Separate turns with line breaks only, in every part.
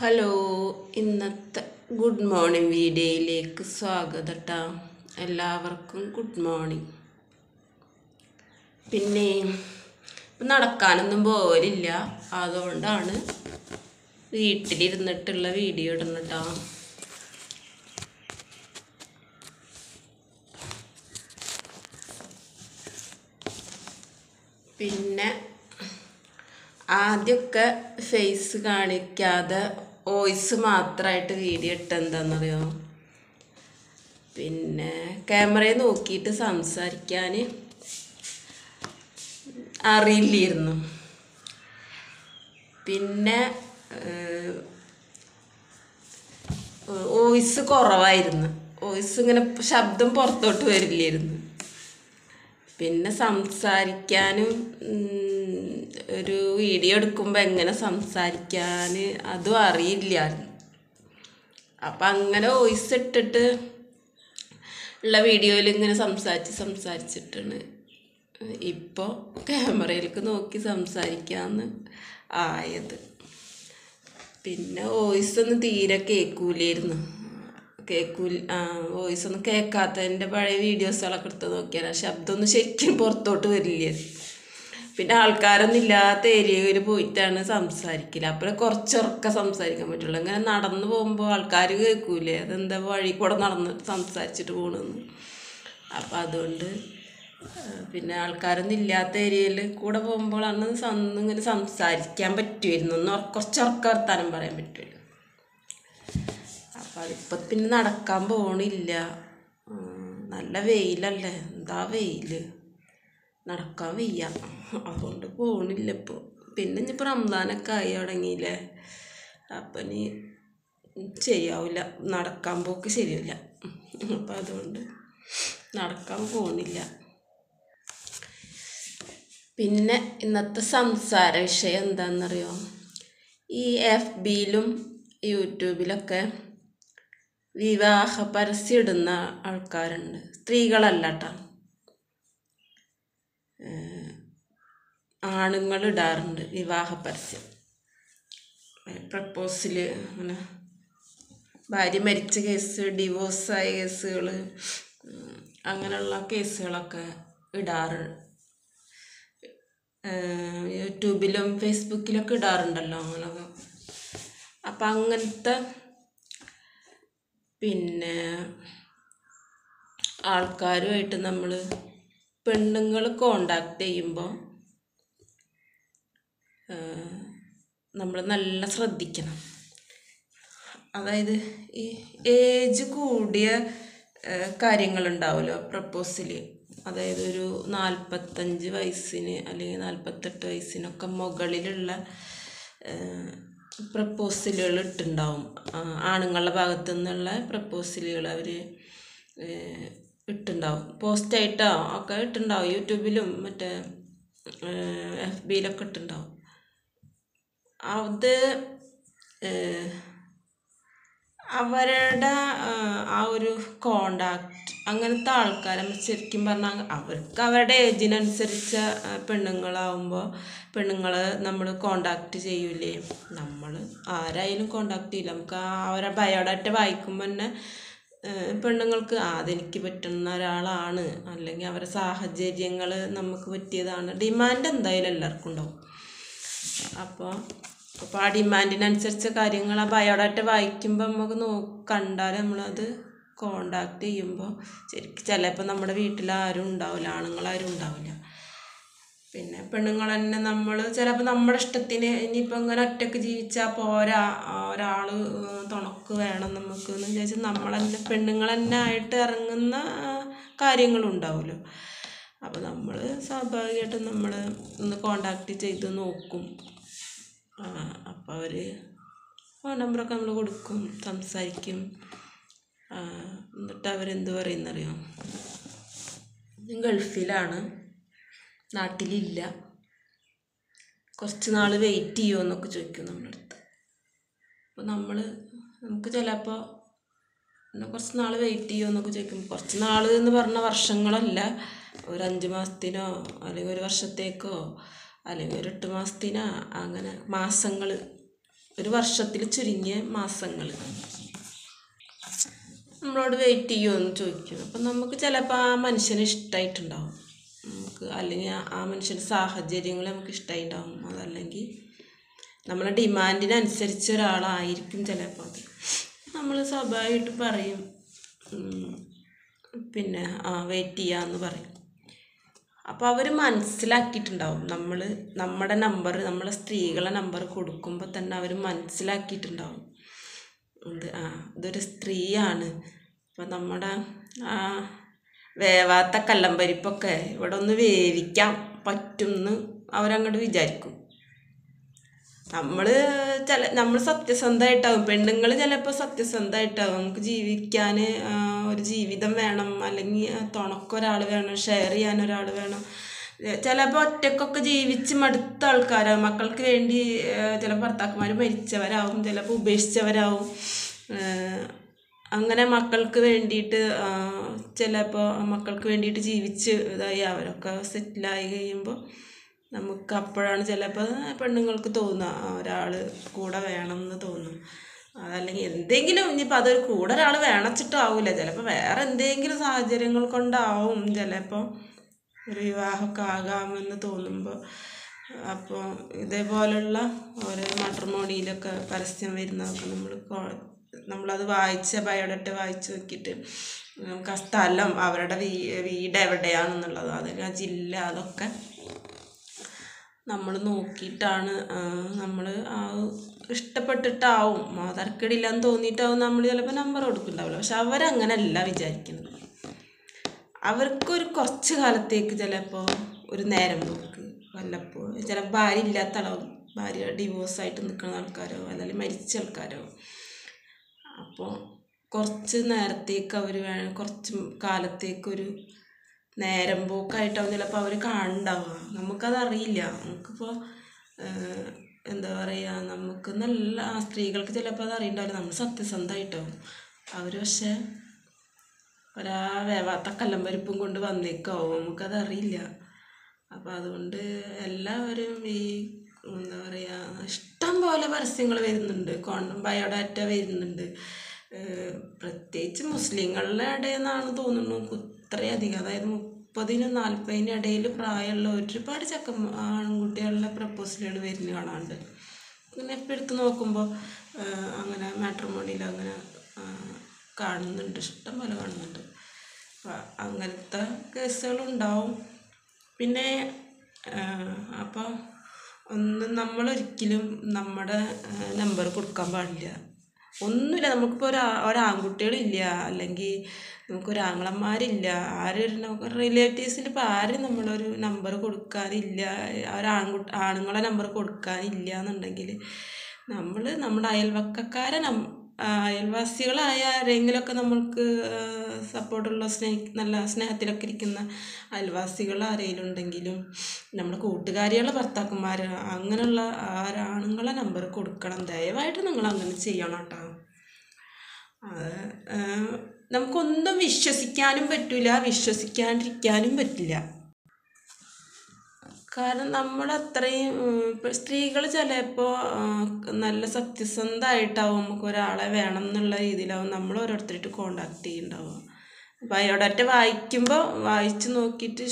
Hello, ഇന്നത്തെ good morning വീഡിയോയിലേക്ക് സ്വാഗതം ട്ടോ. എല്ലാവർക്കും ഗുഡ് മോർണിംഗ്. പിന്നെ നടക്കാനൊന്നും പോരില്ല, അതുകൊണ്ടാണ് വീട്ടിലിരുന്നിട്ടുള്ള വീഡിയോ ഇടുന്നത് ട്ടോ. പിന്നെ ആദ്യമൊക്കെ ഫേസ് കാണിക്കാതെ വോയിസ് മാത്രമായിട്ട് വീഡിയോ ഇട്ടെന്താണെന്നറിയോ, പിന്നെ ക്യാമറയെ നോക്കിയിട്ട് സംസാരിക്കാൻ അറിയില്ലായിരുന്നു. പിന്നെ വോയിസ് കുറവായിരുന്നു, വോയിസ് ഇങ്ങനെ ശബ്ദം പുറത്തോട്ട് വരില്ലായിരുന്നു. പിന്നെ സംസാരിക്കാനും ഒരു വീഡിയോ എടുക്കുമ്പോൾ എങ്ങനെ സംസാരിക്കാൻ അതും അറിയില്ലായിരുന്നു. അപ്പം അങ്ങനെ വോയിസ് ഇട്ടിട്ട് ഉള്ള വീഡിയോയിൽ ഇങ്ങനെ സംസാരിച്ചിട്ടാണ് ഇപ്പോൾ ക്യാമറയിലേക്ക് നോക്കി സംസാരിക്കാമെന്ന് ആയത്. പിന്നെ വോയിസ് ഒന്നും തീരെ കേൾക്കൂലായിരുന്നു. വോയിസ് ഒന്നും കേൾക്കാത്തതിൻ്റെ പഴയ വീഡിയോസുകളൊക്കെ എടുത്ത് നോക്കിയാൽ ശബ്ദമൊന്നും ശരിക്കും പുറത്തോട്ട് വരില്ല. പിന്നെ ആൾക്കാരൊന്നും ഇല്ലാത്ത ഏരിയയിൽ പോയിട്ടാണ് സംസാരിക്കില്ല. അപ്പോൾ കുറച്ചുറക്കെ സംസാരിക്കാൻ പറ്റുള്ളൂ. ഇങ്ങനെ നടന്നു പോകുമ്പോൾ ആൾക്കാർ കേൾക്കൂലേ, അതെന്താ വഴി കൂടെ നടന്ന് സംസാരിച്ചിട്ട് പോകണമെന്ന്. അപ്പം അതുകൊണ്ട് പിന്നെ ആൾക്കാരൊന്നും ഇല്ലാത്ത ഏരിയയിൽ കൂടെ പോകുമ്പോഴാണ് ഇങ്ങനെ സംസാരിക്കാൻ പറ്റുമായിരുന്നു, ഒന്ന് കുറച്ചുറക്കം വർത്താനം പറയാൻ പറ്റുമല്ലോ. അപ്പം അതിപ്പോൾ പിന്നെ നടക്കാൻ പോകണില്ല, നല്ല വെയിലല്ലേ, എന്താ വെയിൽ, നടക്കാൻ വയ്യ, അതുകൊണ്ട് പോകണില്ല ഇപ്പോൾ. പിന്നെ ഇനിയിപ്പോൾ റംസാനൊക്കെ ആയി തുടങ്ങിയില്ലേ, അപ്പം ഇനി ശരിയാവില്ല, നടക്കാൻ പോക്ക് ശരിയില്ല. അപ്പം അതുകൊണ്ട് നടക്കാൻ പോകണില്ല. പിന്നെ ഇന്നത്തെ സംസാര വിഷയം എന്താണെന്നറിയോ, ഈ FBയിലും യൂട്യൂബിലൊക്കെ വിവാഹ പരസ്യം ഇടുന്ന ആൾക്കാരുണ്ട്, സ്ത്രീകളല്ല കേട്ടോ, ആണുങ്ങൾ ഇടാറുണ്ട് വിവാഹ പരസ്യം. പ്രപ്പോസൽ, അങ്ങനെ ഭാര്യ മരിച്ച കേസ്, ഡിവോഴ്സായ കേസുകൾ, അങ്ങനെയുള്ള കേസുകളൊക്കെ ഇടാറ് യൂട്യൂബിലും ഫേസ്ബുക്കിലൊക്കെ ഇടാറുണ്ടല്ലോ അങ്ങനെയൊക്കെ. അപ്പം അങ്ങനത്തെ പിന്നെ ആൾക്കാരുമായിട്ട് നമ്മൾ പെണ്ണുങ്ങൾ കോണ്ടാക്ട് ചെയ്യുമ്പോൾ നമ്മൾ നല്ല ശ്രദ്ധിക്കണം. അതായത് ഈ ഏജ് കൂടിയ കാര്യങ്ങളുണ്ടാവുമല്ലോ പ്രപ്പോസൽ, അതായത് ഒരു 45 വയസ്സിന് അല്ലെങ്കിൽ 48 വയസ്സിനൊക്കെ മുകളിലുള്ള പ്രപ്പോസലുകൾ ഇട്ടുണ്ടാവും. ആണുങ്ങളുടെ ഭാഗത്തു നിന്നുള്ള പ്രപ്പോസലുകൾ അവർ ഇട്ടുണ്ടാവും, പോസ്റ്റായിട്ടോ ഒക്കെ ഇട്ടുണ്ടാവും, യൂട്യൂബിലും മറ്റേ FBയിലൊക്കെ ഇട്ടുണ്ടാവും. അത് അവരുടെ ആ ഒരു കോണ്ടാക്ട്, അങ്ങനത്തെ ആൾക്കാരെ ശരിക്കും പറഞ്ഞാൽ അവർക്ക് അവരുടെ ഏജിനനുസരിച്ച പെണ്ണുങ്ങളെ നമ്മൾ കോണ്ടാക്ട് ചെയ്യൂലേ. നമ്മൾ ആരായാലും കോണ്ടാക്ട് ചെയ്യില്ല, നമുക്ക് അവരുടെ ബയോഡാറ്റ വായിക്കുമ്പോൾ തന്നെ പെണ്ണുങ്ങൾക്ക് അതെനിക്ക് പറ്റുന്ന ഒരാളാണ്, അല്ലെങ്കിൽ അവരുടെ സാഹചര്യങ്ങൾ നമുക്ക് പറ്റിയതാണ്, ഡിമാൻഡ് എന്തായാലും എല്ലാവർക്കും ഉണ്ടാവും. അപ്പോൾ ആ ഡിമാൻഡിനനുസരിച്ച കാര്യങ്ങൾ ആ ബയോഡാറ്റ വായിക്കുമ്പോൾ നമുക്ക് കണ്ടാൽ നമ്മളത് കോണ്ടാക്ട് ചെയ്യുമ്പോൾ ശരിക്കും ചിലപ്പോൾ നമ്മുടെ വീട്ടിൽ ആരും ഉണ്ടാവില്ല, ആണുങ്ങളാരും ഉണ്ടാവില്ല. പിന്നെ പെണ്ണുങ്ങൾ തന്നെ നമ്മൾ ചിലപ്പോൾ നമ്മുടെ ഇഷ്ടത്തിന് ഇനിയിപ്പോൾ ഇങ്ങനെ ഒറ്റയ്ക്ക് ജീവിച്ചാൽ പോരാ, ഒരാൾ തുണക്ക് വേണം നമുക്ക് എന്ന് വിചാരിച്ചാൽ നമ്മൾ തന്നെ പെണ്ണുങ്ങൾ തന്നെ ആയിട്ട് ഇറങ്ങുന്ന കാര്യങ്ങളുണ്ടാവുമല്ലോ. അപ്പോൾ നമ്മൾ സ്വാഭാവികമായിട്ടും നമ്മൾ ഒന്ന് കോണ്ടാക്ട് ചെയ്ത് നോക്കും. അപ്പോൾ അവർ ഫോൺ നമ്പറൊക്കെ നമ്മൾ കൊടുക്കും, സംസാരിക്കും. എന്നിട്ട് അവരെന്ത് പറയുന്നറിയോ, ഗൾഫിലാണ്, നാട്ടിലില്ല, കുറച്ച് നാൾ വെയിറ്റ് ചെയ്യുമോ എന്നൊക്കെ ചോദിക്കും നമ്മുടെ അടുത്ത്. അപ്പോൾ നമുക്ക് ചിലപ്പോൾ കുറച്ച് നാൾ വെയിറ്റ് ചെയ്യുമോ എന്നൊക്കെ ചോദിക്കും. കുറച്ച് നാൾ എന്ന് പറഞ്ഞ വർഷങ്ങളല്ല, ഒരു 5 മാസത്തിനോ അല്ലെങ്കിൽ ഒരു വർഷത്തേക്കോ അല്ലെങ്കിൽ ഒരു 8 മാസത്തിനോ, അങ്ങനെ മാസങ്ങൾ ഒരു വർഷത്തിൽ ചുരുങ്ങിയ മാസങ്ങൾ നമ്മളോട് വെയിറ്റ് ചെയ്യുമോ ചോദിക്കും. അപ്പം നമുക്ക് ചിലപ്പോൾ ആ മനുഷ്യന് ഇഷ്ടമായിട്ടുണ്ടാവും നമുക്ക്, അല്ലെങ്കിൽ ആ മനുഷ്യൻ്റെ സാഹചര്യങ്ങൾ നമുക്ക് ഇഷ്ടമായിട്ടുണ്ടാവും. അതല്ലെങ്കിൽ നമ്മളെ ഡിമാൻഡിനനുസരിച്ച് ഒരാളായിരിക്കും ചിലപ്പോൾ അത്. നമ്മൾ സ്വാഭാവികമായിട്ട് പറയും പിന്നെ വെയിറ്റ് ചെയ്യാമെന്ന് പറയും. അപ്പോൾ അവർ മനസ്സിലാക്കിയിട്ടുണ്ടാവും. നമ്മുടെ നമ്പർ, നമ്മളെ സ്ത്രീകളെ നമ്പർ കൊടുക്കുമ്പോൾ തന്നെ അവർ മനസ്സിലാക്കിയിട്ടുണ്ടാവും ഇതൊരു സ്ത്രീയാണ്. അപ്പം നമ്മുടെ വേവാത്ത കല്ലമ്പരിപ്പൊക്കെ ഇവിടെ ഒന്ന് വേവിക്കാൻ പറ്റുമെന്ന് അവരങ്ങോട്ട് വിചാരിക്കും. നമ്മൾ സത്യസന്ധമായിട്ടാവും, പെണ്ണുങ്ങൾ ചിലപ്പോൾ സത്യസന്ധമായിട്ടാവും. നമുക്ക് ജീവിക്കാൻ ഒരു ജീവിതം വേണം, അല്ലെങ്കിൽ തുണക്കൊരാൾ വേണം, ഷെയർ ചെയ്യാൻ ഒരാൾ വേണം. ചിലപ്പോൾ ഒറ്റക്കൊക്കെ ജീവിച്ച് മടുത്ത ആൾക്കാരാവും. മക്കൾക്ക് വേണ്ടി ചിലപ്പോൾ ഭർത്താക്കന്മാർ മരിച്ചവരാവും, ചിലപ്പോൾ ഉപേക്ഷിച്ചവരാവും. അങ്ങനെ മക്കൾക്ക് വേണ്ടിയിട്ട് ചിലപ്പോൾ മക്കൾക്ക് വേണ്ടിയിട്ട് ജീവിച്ച് ഇതായി അവരൊക്കെ സെറ്റിലായി കഴിയുമ്പോൾ നമുക്ക് അപ്പോഴാണ് ചിലപ്പോൾ പെണ്ണുങ്ങൾക്ക് തോന്നുക ഒരാൾ കൂടെ വേണം എന്ന് തോന്നും. അതല്ലെങ്കിൽ എന്തെങ്കിലും ഇനിയിപ്പോൾ അതൊരു കൂടെ ഒരാൾ വേണച്ചിട്ടാവില്ല, ചിലപ്പോൾ വേറെ എന്തെങ്കിലും സാഹചര്യങ്ങൾ കൊണ്ടാവും ചിലപ്പോൾ ഒരു വിവാഹമൊക്കെ ആകാമെന്ന് തോന്നുമ്പോൾ. അപ്പോൾ ഇതേപോലുള്ള ഓരോ മാട്രിമോണിയിലൊക്കെ പരസ്യം വരുന്നതൊക്കെ നമ്മളത് ബയോഡേറ്റ വായിച്ച് നോക്കിയിട്ട് നമുക്ക് ആ സ്ഥലം, അവരുടെ വീട് എവിടെയാണെന്നുള്ളത്, അതിൽ ആ ജില്ല, അതൊക്കെ നമ്മൾ നോക്കിയിട്ടാണ് നമ്മൾ ഇഷ്ടപ്പെട്ടിട്ടാവും, തരക്കേടില്ലാന്ന് തോന്നിയിട്ടാവും നമ്മൾ ചിലപ്പോൾ നമ്പർ കൊടുക്കുന്നുണ്ടാവില്ല. പക്ഷെ അവരങ്ങനെയല്ല വിചാരിക്കുന്നത്. അവർക്കൊരു കുറച്ച് കാലത്തേക്ക് ചിലപ്പോൾ ഒരു നേരം പോക്ക്, വല്ലപ്പോൾ ചിലപ്പോൾ ഭാര്യ ഇല്ലാത്ത ആളാവും, ഭാര്യ ഡിവോഴ്സായിട്ട് നിൽക്കുന്ന ആൾക്കാരോ അല്ലെങ്കിൽ മരിച്ച ആൾക്കാരോ. അപ്പോൾ കുറച്ച് നേരത്തേക്ക് കുറച്ച് കാലത്തേക്കൊരു നേരം പോക്കായിട്ടാവും ചിലപ്പോൾ അവർ കാണുന്നുണ്ടാവുക. നമുക്കതറിയില്ല. നമുക്കിപ്പോൾ എന്താ പറയുക, നമുക്ക് നല്ല സ്ത്രീകൾക്ക് ചിലപ്പോൾ അത് അറിയണ്ടാവില്ല. നമ്മൾ സത്യസന്ധമായിട്ടാവും. അവർ പക്ഷേ വേവാത്ത കല്ലമ്പരിപ്പും കൊണ്ട് വന്നേക്കാവും, നമുക്കതറിയില്ല. അപ്പോൾ അതുകൊണ്ട് എല്ലാവരും എന്താ പറയുക, ഇഷ്ടം പോലെ പരസ്യങ്ങൾ വരുന്നുണ്ട്, ബയോഡാറ്റ വരുന്നുണ്ട്. പ്രത്യേകിച്ച് മുസ്ലിങ്ങളുടെ ഇടയിൽ നിന്നാണ് തോന്നുന്നു ഇത്രയധികം. അതായത് 30-40 ഇടയിൽ പ്രായമുള്ള ഒരുപാട് ആൺകുട്ടികളുടെ പ്രപ്പോസലുകൾ വരുന്ന കാണാറുണ്ട്. അങ്ങനെ എപ്പോൾ എടുത്ത് നോക്കുമ്പോൾ അങ്ങനെ മാട്രിമോണിയിൽ അങ്ങനെ കാണുന്നുണ്ട്, ഇഷ്ടം പോലെ കാണുന്നുണ്ട്. അങ്ങനത്തെ കേസുകളുണ്ടാവും. പിന്നെ അപ്പോൾ നമ്മളൊരിക്കലും നമ്മുടെ നമ്പർ കൊടുക്കാൻ പാടില്ല. ഒന്നുമില്ല, നമുക്കിപ്പോൾ ഒരാൺകുട്ടികളില്ല, അല്ലെങ്കിൽ നമുക്കൊരാങ്ങളന്മാരില്ല, നമുക്ക് റിലേറ്റീവ്സിൽ ഇപ്പോൾ ആരും നമ്മളൊരു നമ്പർ കൊടുക്കാനില്ല, ആണുങ്ങളെ നമ്പർ കൊടുക്കാനില്ല എന്നുണ്ടെങ്കിൽ നമ്മുടെ അയൽവാസികളായ ആരെങ്കിലുമൊക്കെ നമ്മൾക്ക് സപ്പോർട്ടുള്ള നല്ല സ്നേഹത്തിലൊക്കെ ഇരിക്കുന്ന അയൽവാസികൾ ആരെങ്കിലും ഉണ്ടെങ്കിലും, നമ്മുടെ കൂട്ടുകാരികളുടെ ഭർത്താക്കന്മാർ, അങ്ങനെയുള്ള ആണുങ്ങളെ നമ്പർ കൊടുക്കണം. ദയവായിട്ട് നിങ്ങൾ അങ്ങനെ ചെയ്യണം കേട്ടോ. നമുക്കൊന്നും വിശ്വസിക്കാനും പറ്റില്ല, വിശ്വസിക്കാണ്ടിരിക്കാനും പറ്റില്ല. കാരണം നമ്മളത്രയും സ്ത്രീകൾ ചിലപ്പോൾ നല്ല സത്യസന്ധമായിട്ടാവും നമുക്ക് ഒരാളെ വേണം എന്നുള്ള രീതിയിലാവും നമ്മൾ ഓരോരുത്തരായിട്ട് കോണ്ടാക്ട് ചെയ്യുന്നുണ്ടാവുക. ബയോഡാറ്റ വായിച്ച് നോക്കിയിട്ട്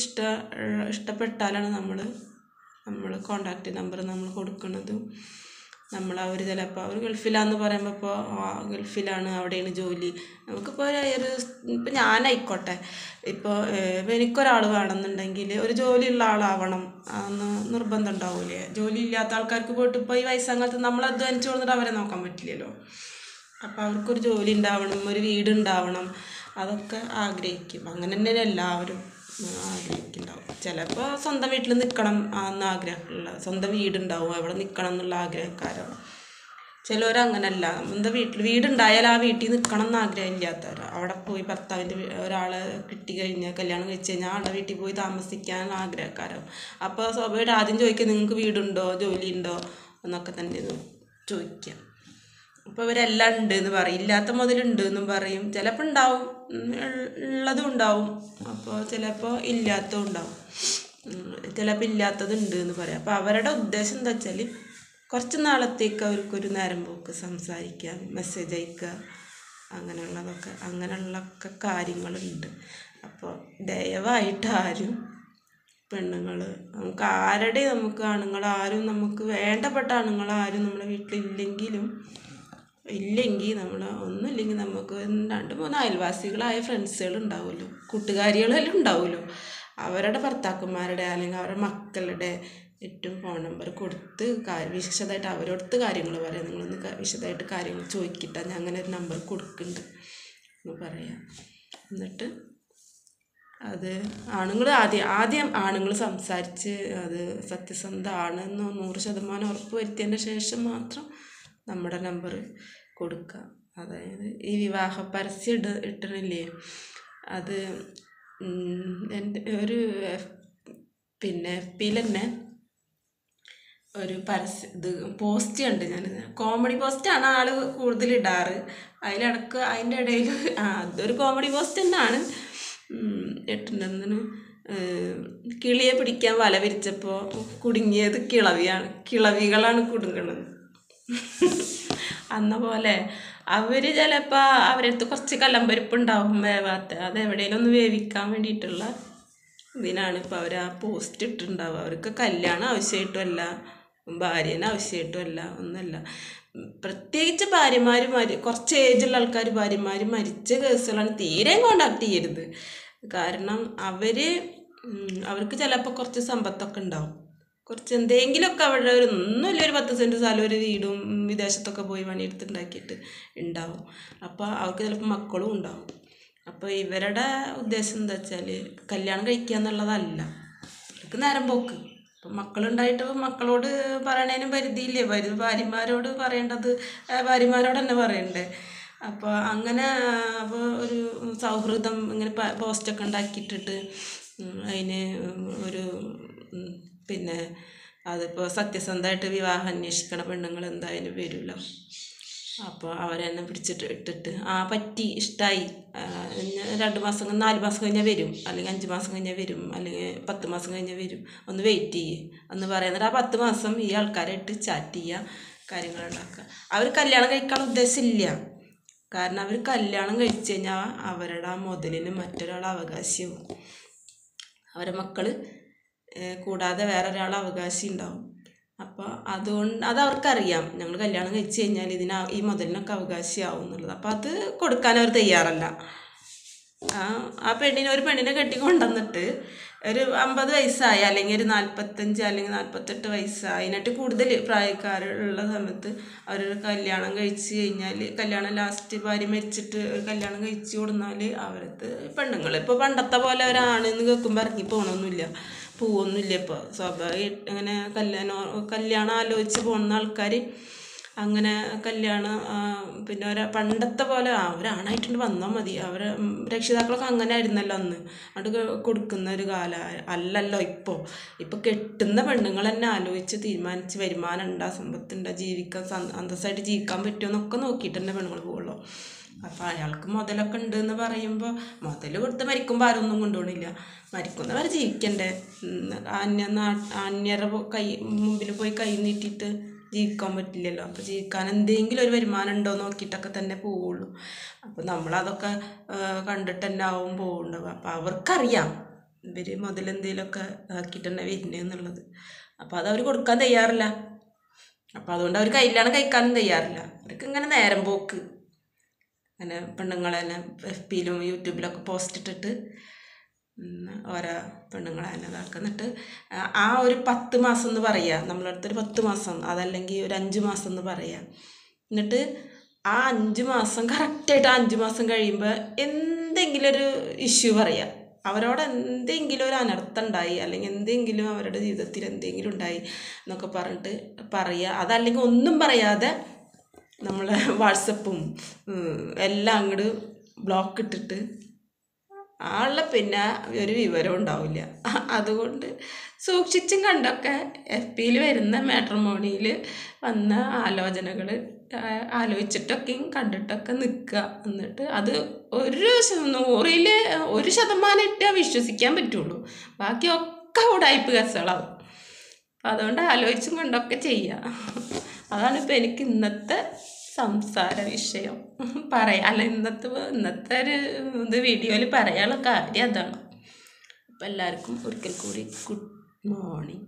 ഇഷ്ടപ്പെട്ടാലാണ് നമ്മൾ കോണ്ടാക്ട് നമ്പർ നമ്മൾ കൊടുക്കുന്നതും. അവർ ചിലപ്പോൾ അവർ ഗൾഫിലാന്ന് പറയുമ്പോൾ ഇപ്പോൾ ഗൾഫിലാണ്, അവിടെയാണ് ജോലി. നമുക്കിപ്പോൾ ഇപ്പം ഞാനായിക്കോട്ടെ, ഇപ്പോൾ എനിക്കൊരാൾ വേണമെന്നുണ്ടെങ്കിൽ ഒരു ജോലിയുള്ള ആളാവണം എന്ന് നിർബന്ധം ഉണ്ടാവില്ലേ? ജോലി ഇല്ലാത്ത ആൾക്കാർക്ക് പോയിട്ട് ഇപ്പോൾ ഈ വയസ്സാകാലത്ത് നമ്മൾ അധ്വാനിച്ച് കൊടുത്തിട്ട് അവരെ നോക്കാൻ പറ്റില്ലല്ലോ. അപ്പോൾ അവർക്കൊരു ജോലി ഉണ്ടാവണം, ഒരു വീടുണ്ടാവണം, അതൊക്കെ ആഗ്രഹിക്കും. അങ്ങനെ തന്നെ എല്ലാവരും ആഗ്രഹിക്കുന്നുണ്ടാവും. ചിലപ്പോൾ സ്വന്തം വീട്ടിൽ നിൽക്കണം എന്ന് ആഗ്രഹമുള്ള, സ്വന്തം വീടുണ്ടാവും, അവിടെ നിൽക്കണം എന്നുള്ള ആഗ്രഹക്കാരാണ്. ചിലവരങ്ങനല്ല, സ്വന്തം വീടുണ്ടായാൽ ആ വീട്ടിൽ നിൽക്കണം എന്ന് ആഗ്രഹമില്ലാത്തവരോ, അവിടെ പോയി ഭർത്താവിൻ്റെ ഒരാളെ കിട്ടിക്കഴിഞ്ഞാൽ, കല്യാണം കഴിച്ച് കഴിഞ്ഞാൽ ആളുടെ വീട്ടിൽ പോയി താമസിക്കാൻ ആഗ്രഹക്കാരോ. അപ്പോൾ സ്വാഭാവികമായിട്ട് ആദ്യം ചോദിക്കുക, നിങ്ങൾക്ക് വീടുണ്ടോ, ജോലിയുണ്ടോ എന്നൊക്കെ തന്നെ ചോദിക്കുക. അപ്പോൾ ഇവരെല്ലാം ഉണ്ട് എന്ന് പറയും, ഇല്ലാത്ത മുതലുണ്ട് എന്നും പറയും. ചിലപ്പോൾ ഉണ്ടാവും, ഉള്ളതും ഉണ്ടാവും, അപ്പോൾ ചിലപ്പോൾ ഇല്ലാത്തതും ഉണ്ടാവും, ചിലപ്പോൾ ഇല്ലാത്തതുണ്ട് എന്ന് പറയും. അപ്പോൾ അവരുടെ ഉദ്ദേശം എന്താ വെച്ചാൽ കുറച്ച് നാളത്തേക്ക് അവർക്കൊരു നേരം പോക്ക് സംസാരിക്കുക, മെസ്സേജ് അയക്കുക, അങ്ങനെയുള്ളൊക്കെ കാര്യങ്ങളുണ്ട്. അപ്പോൾ ദയവായിട്ട് ആരും പെണ്ണുങ്ങൾ നമുക്ക് ആണുങ്ങളാരും നമുക്ക് വേണ്ടപ്പെട്ട ആണുങ്ങളാരും നമ്മുടെ വീട്ടിലില്ലെങ്കിൽ ഒന്നുമില്ലെങ്കിൽ നമുക്ക് 2-3 അയൽവാസികളായ ഫ്രണ്ട്സുകൾ ഉണ്ടാവുമല്ലോ, കൂട്ടുകാരികളെല്ലാം ഉണ്ടാവുമല്ലോ. അവരുടെ ഭർത്താക്കന്മാരുടെ അല്ലെങ്കിൽ അവരുടെ മക്കളുടെ ഏറ്റവും ഫോൺ നമ്പർ കൊടുത്ത് വിശദമായിട്ട് അവരോടത്ത് കാര്യങ്ങൾ പറയാം. നിങ്ങളൊന്ന് വിശദമായിട്ട് കാര്യങ്ങൾ ചോദിക്കിട്ടാ, ഞാൻ അങ്ങനെ ഒരു നമ്പർ കൊടുക്കുന്നുണ്ട് എന്ന് പറയാം. എന്നിട്ട് അത് ആദ്യം ആണുങ്ങൾ സംസാരിച്ച് അത് സത്യസന്ധമാണെന്ന് 100% ഉറപ്പ് വരുത്തിയതിൻ്റെ ശേഷം മാത്രം നമ്മുടെ നമ്പർ കൊടുക്കുക. അതായത് ഈ വിവാഹ പരസ്യം ഇട്ടില്ലേ, അത് എൻ്റെ ഒരു FBയിൽ തന്നെ ഒരു പോസ്റ്റ് കണ്ട് ഞാൻ. കോമഡി പോസ്റ്റാണ് ആൾ കൂടുതൽ ഇടാറ്. അതിൻ്റെ ഇടയിൽ അതൊരു കോമഡി പോസ്റ്റ് തന്നെയാണ് ഇട്ടിട്ടുണ്ടെന്ന്. കിളിയെ പിടിക്കാൻ വല വിരിച്ചപ്പോൾ കുടുങ്ങിയത് കിളവികളാണ് കുടുങ്ങണത്. അന്ന പോലെ അവർ ചിലപ്പോൾ അവരടുത്ത് കുറച്ച് കല്ലമ്പരിപ്പുണ്ടാവും വേവാത്ത, അത് എവിടെയെങ്കിലും ഒന്ന് വേവിക്കാൻ വേണ്ടിയിട്ടുള്ള ഇതിനാണ് ഇപ്പോൾ അവർ ആ പോസ്റ്റ് ഇട്ടിട്ടുണ്ടാവുക. അവർക്ക് കല്യാണം ആവശ്യമായിട്ടുമല്ല, ഭാര്യനെ ആവശ്യമായിട്ടുമല്ല, ഒന്നുമല്ല. പ്രത്യേകിച്ച് കുറച്ച് ഏജുള്ള ആൾക്കാർ ഭാര്യമാർ മരിച്ച കേസുകളാണ് തീരെ കോണ്ടാക്ട് ചെയ്യരുത്. കാരണം അവർക്ക് ചിലപ്പോൾ കുറച്ച് സമ്പത്തൊക്കെ ഉണ്ടാവും, കുറച്ച് എന്തെങ്കിലുമൊക്കെ അവിടെ ഒന്നുമില്ല, ഒരു 10 സെൻറ്റ് സ്ഥലം, ഒരു വീടും വിദേശത്തൊക്കെ പോയി പണിയെടുത്തുണ്ടാക്കിയിട്ട് ഉണ്ടാവും. അപ്പോൾ അവർക്ക് ചിലപ്പോൾ മക്കളും ഉണ്ടാവും. അപ്പോൾ ഇവരുടെ ഉദ്ദേശം എന്താ വെച്ചാൽ കല്യാണം കഴിക്കുക എന്നുള്ളതല്ല, അവർക്ക് നേരം പോക്ക്. അപ്പം മക്കളുണ്ടായിട്ട് മക്കളോട് പറയണതിനും പരിധിയില്ലേ, ഭാര്യമാരോട് പറയേണ്ടത് ഭാര്യമാരോട് തന്നെ പറയണ്ടേ. അപ്പോൾ ഒരു സൗഹൃദം ഇങ്ങനെ പോസ്റ്റൊക്കെ ഉണ്ടാക്കിയിട്ടിട്ട് അതിന് പിന്നെ അതിപ്പോൾ സത്യസന്ധമായിട്ട് വിവാഹം അന്വേഷിക്കണ പെണ്ണുങ്ങൾ എന്തായാലും വരില്ല. അപ്പോൾ അവരെന്നെ ഇട്ടിട്ട് പറ്റി ഇഷ്ടമായി 2 മാസം 4 മാസം കഴിഞ്ഞാൽ വരും, അല്ലെങ്കിൽ 5 മാസം കഴിഞ്ഞാൽ വരും, അല്ലെങ്കിൽ 10 മാസം കഴിഞ്ഞാൽ വരും, ഒന്ന് വെയിറ്റ് എന്ന് പറയുന്നത്. 10 മാസം ഈ ആൾക്കാരായിട്ട് ചാറ്റ് ചെയ്യുക, കാര്യങ്ങളുണ്ടാക്കുക. അവർ കല്യാണം കഴിക്കാൻ ഉദ്ദേശമില്ല. കാരണം അവർ കല്യാണം കഴിച്ചു കഴിഞ്ഞാൽ അവരുടെ മുതലിന് മറ്റൊരാൾ അവകാശിയാവും. അവരുടെ മക്കൾ കൂടാതെ വേറെ ഒരാൾ അവകാശി ഉണ്ടാവും. അപ്പോൾ അതവർക്കറിയാം, ഞങ്ങൾ കല്യാണം കഴിച്ച് കഴിഞ്ഞാൽ ഈ മുതലിനൊക്കെ അവകാശിയാവും എന്നുള്ളത്. അപ്പോൾ അത് കൊടുക്കാൻ അവർ തയ്യാറല്ല. ഒരു പെണ്ണിനെ കെട്ടിക്കൊണ്ടുവന്നിട്ട് ഒരു 50 വയസ്സായ, അല്ലെങ്കിൽ ഒരു 45 അല്ലെങ്കിൽ 48 വയസ്സായ, അതിനായിട്ട് കൂടുതൽ പ്രായക്കാരുള്ള സമയത്ത് അവരൊരു കല്യാണം കഴിച്ച് കഴിഞ്ഞാൽ, കല്യാണം ലാസ്റ്റ് ഭാര്യ മരിച്ചിട്ട് കല്യാണം കഴിച്ച് കൊടുന്നാൽ അവരത് പെണ്ണുങ്ങൾ ഇപ്പോൾ പണ്ടത്തെ പോലെ ഒരാണെന്ന് കേൾക്കുമ്പോൾ ഇറങ്ങി പോകണമൊന്നുമില്ല, പോവൊന്നുമില്ല. ഇപ്പോൾ സ്വാഭാവികം അങ്ങനെ കല്യാണം ആലോചിച്ച് പോകുന്ന ആൾക്കാർ അങ്ങനെ കല്യാണം പിന്നെ പണ്ടത്തെ പോലെ ഒരാണായിട്ടുണ്ട് വന്നാൽ മതി. രക്ഷിതാക്കളൊക്കെ അങ്ങനെ ആയിരുന്നല്ലോ അന്ന്. അത് കൊടുക്കുന്ന ഒരു കാലം അല്ലല്ലോ ഇപ്പോൾ കെട്ടുന്ന പെണ്ണുങ്ങൾ തന്നെ ആലോചിച്ച് തീരുമാനിച്ച് വരുമാനം ഉണ്ടാ, സമ്പത്തുണ്ടാ, അന്തസ്സായിട്ട് ജീവിക്കാൻ പറ്റുമോ എന്നൊക്കെ നോക്കിയിട്ട് തന്നെ പെണ്ണുങ്ങൾ പോകുള്ളൂ. അപ്പോൾ അയാൾക്ക് മുതലൊക്കെ ഉണ്ട് എന്ന് പറയുമ്പോൾ മുതൽ കൊടുത്ത് മരിക്കുമ്പോൾ ആരൊന്നും കൊണ്ടുപോകണില്ല. മരിക്കുന്നവർ ജീവിക്കണ്ടേ, അന്യരുടെ മുമ്പിൽ പോയി കൈ നീട്ടിയിട്ട് ജീവിക്കാൻ പറ്റില്ലല്ലോ. അപ്പോൾ ജീവിക്കാൻ എന്തെങ്കിലും ഒരു വരുമാനം ഉണ്ടോ നോക്കിയിട്ടൊക്കെ തന്നെ പോവുള്ളൂ. അപ്പോൾ നമ്മളതൊക്കെ കണ്ടിട്ട് തന്നെ ആവും പോകുന്നുണ്ടാവുക. അപ്പോൾ അവർക്കറിയാം ഇവർ മുതലെന്തെങ്കിലുമൊക്കെ ആക്കിയിട്ട് തന്നെ വരുന്നത് എന്നുള്ളത്. അപ്പോൾ അതവർ കൊടുക്കാൻ തയ്യാറില്ല. അപ്പോൾ അതുകൊണ്ട് അവർ കല്യാണം കഴിക്കാനും തയ്യാറില്ല. അവർക്ക് ഇങ്ങനെ നേരം പോക്ക്, അങ്ങനെ പെണ്ണുങ്ങളെ തന്നെ FBയിലും യൂട്യൂബിലൊക്കെ പോസ്റ്റ് ഇട്ടിട്ട് ഓരോ പെണ്ണുങ്ങളെ തന്നെ ഇതാക്കുന്നിട്ട് ഒരു 10 മാസം എന്ന് പറയുക, നമ്മളടുത്തൊരു 10 മാസം, അതല്ലെങ്കിൽ ഒരു 5 മാസം എന്ന് പറയുക. എന്നിട്ട് 5 മാസം കറക്റ്റായിട്ട് 5 മാസം കഴിയുമ്പോൾ എന്തെങ്കിലും ഒരു ഇഷ്യൂ പറയുക, അവരോട് എന്തെങ്കിലും ഒരു അനർത്ഥം ഉണ്ടായി, അല്ലെങ്കിൽ എന്തെങ്കിലും അവരുടെ ജീവിതത്തിൽ എന്തെങ്കിലും ഉണ്ടായി എന്നൊക്കെ പറഞ്ഞിട്ട് പറയുക. അതല്ലെങ്കിൽ ഒന്നും പറയാതെ നമ്മളെ വാട്സപ്പും എല്ലാം അങ്ങോട്ട് ബ്ലോക്ക് ഇട്ടിട്ട് പിന്നെ ഒരു വിവരം ഉണ്ടാവില്ല. അതുകൊണ്ട് സൂക്ഷിച്ചും കണ്ടൊക്കെ FBയിൽ വരുന്ന മാട്രിമോണിയിൽ വന്ന ആലോചനകൾ ആലോചിച്ചിട്ടൊക്കെയും കണ്ടിട്ടൊക്കെ നിൽക്കുക. എന്നിട്ട് അത് 100-ൽ 1% ഇട്ടേ വിശ്വസിക്കാൻ പറ്റുള്ളൂ. ബാക്കിയൊക്കെ ഉടായിപ്പ് കേസുകളാവും. അപ്പം അതുകൊണ്ട് ആലോചിച്ചും കൊണ്ടൊക്കെ ചെയ്യാം. അതാണ് ഇപ്പം എനിക്ക് ഇന്നത്തെ സംസാര വിഷയം പറയാം. അല്ല ഇന്നത്തെ ഒരു ഇത് വീഡിയോയിൽ പറയാനുള്ള കാര്യം അതാണ്. അപ്പം എല്ലാവർക്കും ഒരിക്കൽ കൂടി ഗുഡ് മോർണിംഗ്.